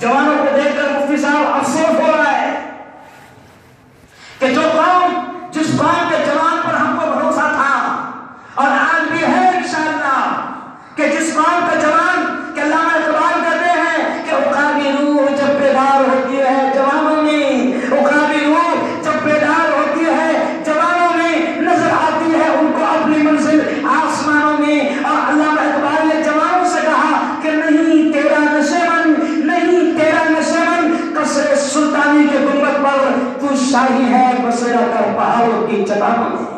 جوانوں کو دیکھ کر مفتی صاحب افسوس ہو رہا ہے کہ جو قوم جس قوم کے جوان پر ہم کو بھروسہ تھا اور آج بھی ہے انشاءاللہ کہ جس قوم کا جوان کہ علامہ اقبال کہتے ہیں کہ عقابی روح جب بیدار ہوتی ہے جوانوں میں، عقابی روح جب بیدار ہوتی ہے جوانوں میں، نظر آتی ہے ان کو اپنی منزل آسمانوں میں۔ اور علامہ اقبال نے جوانوں سے کہا کہ نہیں تیرا نشیمن، نہیں تیرا نشیمن قصر سلطانی کے گنبد پر، تو شاہی ہے بسیرا کر پہاڑوں کی چٹانوں میں۔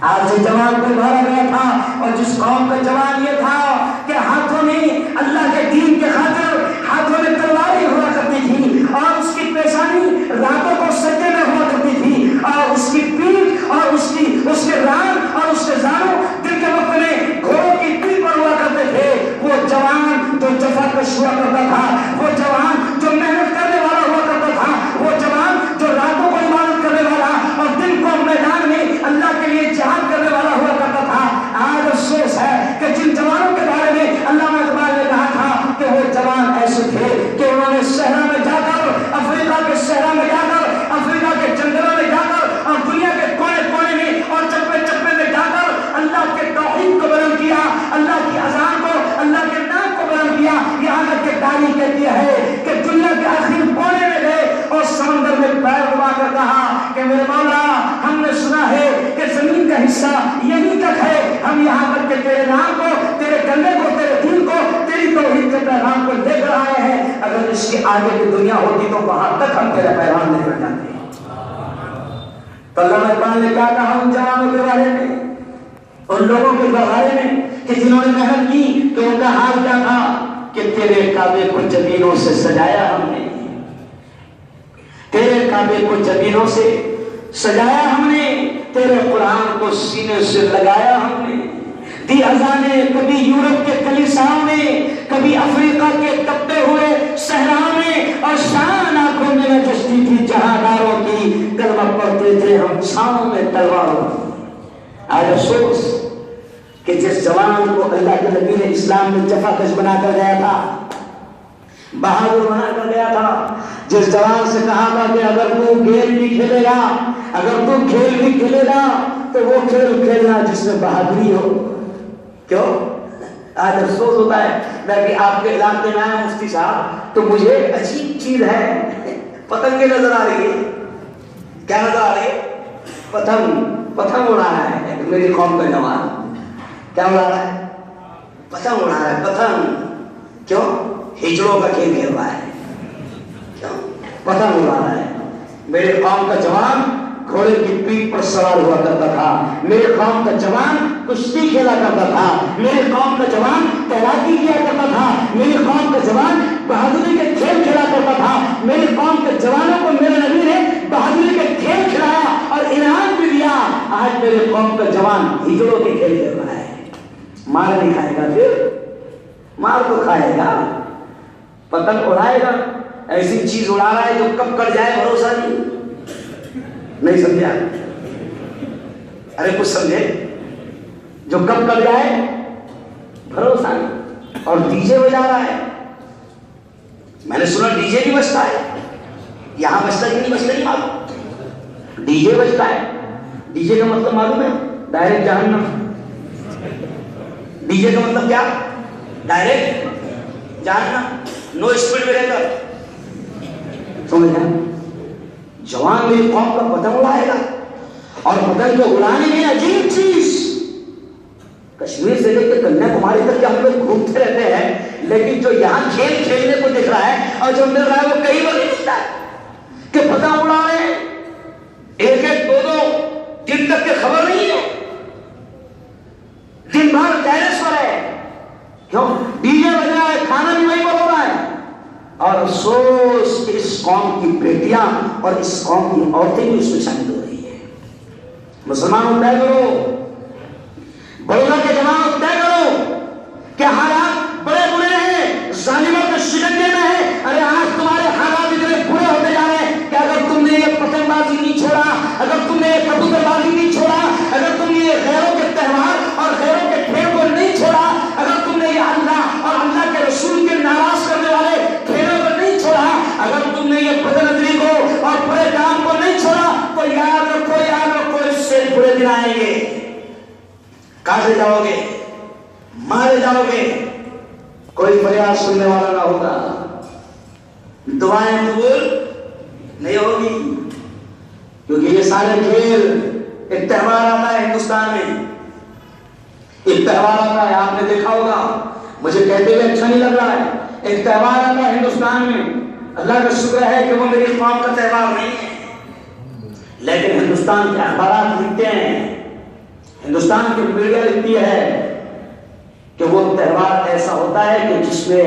آج جو جوان کو مارا گیا تھا اور جس قوم کا جوان یہ تھا کہ ہاتھوں میں اللہ کے دین کے خاطر ہاتھوں میں تلواریں ہوا کرتی تھی اور اس کی پیشانی راتوں کو سجدے میں ہوا کرتی تھی اور اس کی پیٹھ اور اس کے ران اور اس کے زانوں دن کے وقت میں گھوڑوں کی پیٹھ پر ہوا کرتے تھے۔ وہ جوان جو جفا کش ہوا کرتا تھا، وہ جوان جو محنت کرنے والا ہوا کرتا تھا، وہ جوان جو راتوں کو عبادت کرنے والا اور دن کو میدان میں اللہ کے لیے جہاد کرنے والا ہوا کرتا تھا۔ آج افسوس ہے کہ جن جوانوں کے بارے میں علامہ اقبال نے کہا تھا کہ وہ جوان ایسے تھے کہ انہوں نے صحرا میں جا کر، افریقہ کے صحرا میں جا کر، افریقہ کے جنگلوں میں جا کر اور دنیا کے کونے کونے میں اور چپے چپے میں جا کر اللہ کے توحید کو بلند کیا، اللہ کی اذان کو، اللہ کے نام کو بلند کیا۔ یہاں تک کہ تاریخ کہتی ہے کہ دنیا کے آخری کونے میں گئے اور سمندر میں پیر ڈبا کر کہا کہ میرے مولا ہم نے سنا ہے کہ زمین کا حصہ یہیں تک ہے، ہم یہاں تک کہ تیرے نام کو، تیرے کلمے کو، تیرے دین کو، تیری توحید کے پیغام کو لے کر آئے ہیں، اگر اس کے آگے کی دنیا ہوتی تو وہاں تک ہم تیرا پیغام لے کر جاتے۔ تو علامہ اقبال نے کیا کہا ان جوانوں کے بارے میں، ان لوگوں کے بارے میں کہ جنہوں نے محنت کی، تو ان کا حال کیا تھا کہ تیرے کعبے کو جبینوں سے سجایا ہم نے، تیرے کعبے کو جبینوں سے سجایا ہم نے، تیرے قرآن کو سینے سے لگایا ہم نے، دی اذانیں کبھی یورپ کے کلیساؤں میں، کبھی افریقہ کے تپتے ہوئے صحراؤں میں، اور شان آنکھوں میں نجستی تھی جہانداروں کی، کلمہ پڑھتے تھے ہم چھاؤں میں تلواروں۔ آج افسوس کہ جس جوان کو اللہ کے نبی نے اسلام میں جفا کش بنا کر گیا تھا، بہادر بنا کر گیا تھا، جس جوان سے کہا تھا کہ اگر تو گیم بھی کھیلے گا، اگر تو کھیل بھی کھیلے گا تو وہ کھیل کھیلنا جس میں بہادری ہو۔ کیوں؟ آج افسوس ہوتا ہے، میں کہ آپ کے علاقے میں آیا مفتی صاحب تو مجھے عجیب چیز ہے، پتنگیں نظر آ رہی ہے۔ کیا نظر آ رہی ہے؟ پتنگ اڑا رہا ہے میری قوم کا جوان۔ کیا اڑا رہا ہے؟ پتنگ اڑا رہا ہے، پتنگ۔ کیوں؟ ہجڑوں کا کھیل کھیل رہا ہے، کیوں؟ پتنگ اڑا رہا ہے۔ میرے قوم کا جوان گھوڑے کی پیٹھ پر سوار ہوا کرتا تھا، میرے قوم کا جوان کشتی کھیلا کرتا تھا، میرے قوم کا جوان تیراکی کیا کرتا تھا، میری قوم کا جوان بہادری کے کھیل کھیلا کرتا تھا، میری قوم کے جوانوں کو میرے نبی نے بہادری کے کھیل کھلایا اور انعام بھی دیا۔ آج میرے قوم کا جوان ہجڑوں کے کھیل کھیل رہا ہے۔ مار نہیں کھائے گا، پھر مار تو کھائے گا، پتنگ اڑائے گا، ایسی چیز اڑا رہا ہے جو کب کٹ جائے بھروسہ نہیں سمجھا؟ ارے کچھ سمجھے؟ جو کب کٹ جائے بھروسہ نہیں۔ اور ڈی جے بجا رہا ہے، میں نے سنا ڈی جے بھی بجتا ہے، یہاں بجتا ہی نہیں، بجتا ہی معلوم، ڈی جے بجتا ہے۔ ڈی جے کا مطلب معلوم ہے؟ ڈائریکٹ جہنم۔ ڈی جے کا مطلب کیا؟ ڈائریکٹ جہنم، نو اسپیڈ میں رہ کر۔ سمجھا؟ جوان میری قوم کا پتنگ اڑائے گا، اور پتنگ کو اڑانے میں عجیب چیز، کشمیر سے لے کے کنیا کماری تک کے ہم لوگ گھومتے رہتے ہیں، لیکن جو یہاں کھیل کھیلنے کو دکھ رہا ہے اور جو مل رہا ہے وہ کہیں پر نہیں ملتا ہے کہ پتنگ اڑا رہے ہیں، ایک ایک دو دو دن تک کی خبر نہیں ہے، دن بھر ٹیرس پر ہے، کیوں؟ ڈی جے بج رہا ہے، کھانا بھی وہیں پر ہو رہا ہے۔ اور افسوس کہ اس قوم کی بیٹیاں اور اس قوم کی عورتیں بھی اس میں شامل ہو رہی ہیں۔ مسلمانوں طے کرو، بڑوں کے جوانوں طے کرو کہ حالات بڑے برے ہیں، ظالموں کے شکنجے میں ہیں۔ ارے آج تمہارے حالات اتنے برے ہوتے جا رہے ہیں کہ اگر تم نے یہ پتنگ بازی نہیں چھوڑا، اگر تم نے یہ کبوتر بازی نہیں چھوڑا، اگر تم نے یہ غیروں کے تہوار اور غیروں کے کھیل کو نہیں چھوڑا، اگر تم نے یہ اللہ اور اللہ کے رسول کے ناراض کرنے والے کوئی فریاد سننے والا نہ ہوگا، دعائیں قبول نہیں ہوگی، کیونکہ یہ سارے کھیل، ایک تہوار آتا ہے ہندوستان میں، ایک تہوار آتا ہے، آپ نے دیکھا ہوگا، مجھے کہتے ہوئے اچھا نہیں لگ رہا ہے، ایک تہوار آتا ہے ہندوستان میں، اللہ کا شکر ہے کہ وہ میری قوم کا تہوار نہیں ہے، لیکن ہندوستان کے اخبارات لکھتے ہیں، ہندوستان کی میڈیا لکھتی ہے کہ وہ تہوار ایسا ہوتا ہے کہ جس میں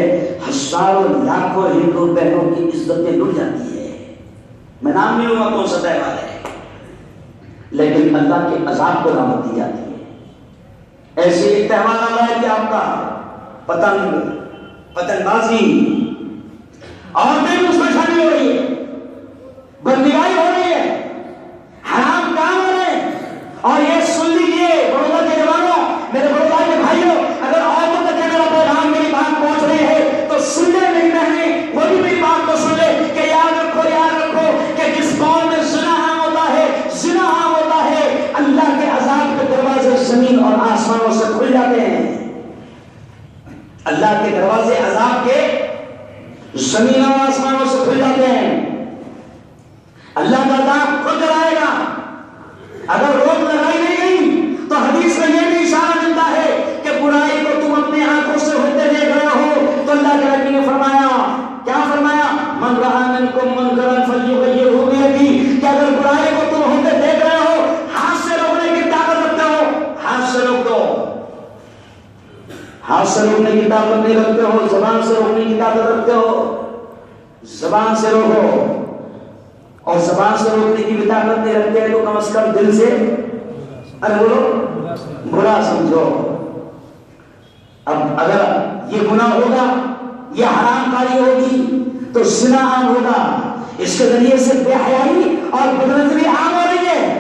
ہزاروں لاکھوں ہندو بہنوں کی عزتیں لٹ جاتی ہے، میں نام نہیں لوں گا کون سا تہوار ہے، لیکن اللہ کے عذاب کو دعوت دی جاتی ہے۔ ایسے ایک تہوار آ رہا ہے کہ آپ کا پتنگ بازی، عورتیں بھی اس میں شامل ہو رہی ہے، بندگائی ہو رہی ہے، حرام کام ہو رہے ہیں، اور یہ سن لیجیے بڑودا کے جوانوں، میرے بڑودا کے بھائیوں، اگر عورتوں تک میرا پیغام میری بات پہنچ رہی ہے تو سن لے میری بہنیں، وہ بھی میری بات کو سن لے کہ یاد رکھو کہ جس قوم میں زنا عام ہوتا ہے اللہ کے عذاب کے دروازے زمین اور آسمانوں سے کھل جاتے ہیں، اللہ کے دروازے عذاب کے زمین اور آسمانوں سے کھل جاتے ہیں، اللہ کا عذاب خود کرائے گا۔ اگر روک لگائی نہیں گئی تو حدیث میں یہ بھی اشارہ ملتا ہے کہ برائی کو تم اپنے آنکھوں سے ہوتے دیکھ رہے ہو تو اللہ کے نبی نے فرمایا، کیا فرمایا؟ من رأى منکم منکرا فلیغیرہ بیدہ، کہ اگر برائی کو تم ہوتے دیکھ رہے ہو، ہاتھ سے روکنے کی طاقت رکھتے ہو، ہاتھ سے روک دو، ہاتھ سے روکنے کی طاقت نہیں رکھتے ہو، زبان سے روکنے کی طاقت رکھتے ہو، زبان سے روکو، اور زبان سے روکنے کی بھی طاقت نہیں رکھتے ہیں تو کم از کم دل سے ارے بولو برا سمجھو۔ اب اگر یہ گناہ ہوگا، یہ حرام کاری ہوگی تو زنا عام ہوگا، اس کے ذریعے سے بے حیائی اور بدنظری عام ہو رہی ہے،